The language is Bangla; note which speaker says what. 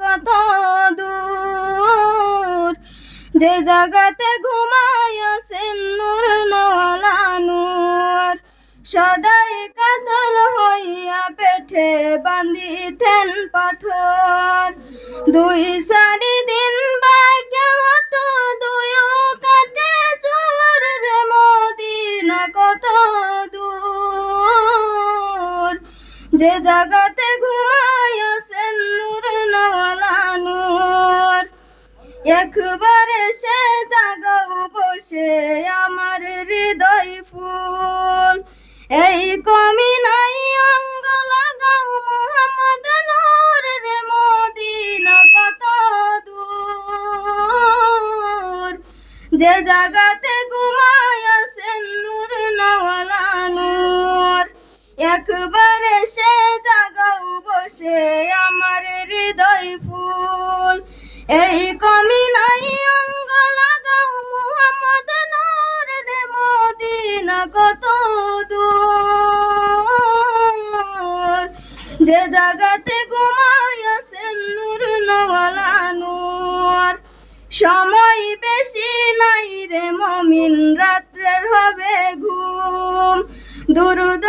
Speaker 1: কত দূর, যে জাগাতে ঘুমাইয়াছেন নূর নওয়ালা নূর, সদাই কাতর হইয়া পেটে বান্ধিতেন পাথর। 2-4 দিন বাগে হতো দুয়ো কাটে জোর রে মদিনা কত দূর, যে জাগাতে ঘুমাইয়াছেন নূর নওয়ালা নূর। একবার এসে জাগাও বসে আমার হৃদয় ফুল, এই কমি নাই অঙ্গ লাগাও মুহাম্মদ নূর রে মদিনা কত দূর, যে জাগাতে ঘুমাইয়াছেন নূর নওয়ালা নূর। একবার এসে জাগাও বসে আমার হৃদয় ফুল, এই কমি নাই অঙ্গ লাগাও মুহাম্মদ নূর রে মদিনা কত দূর, যে জাগাতে ঘুমাইয়াছেন নূর নওয়ালা নূর। সময় বেশি নাই রে মমিন রাত্রের হবে ঘুম, দুরুদ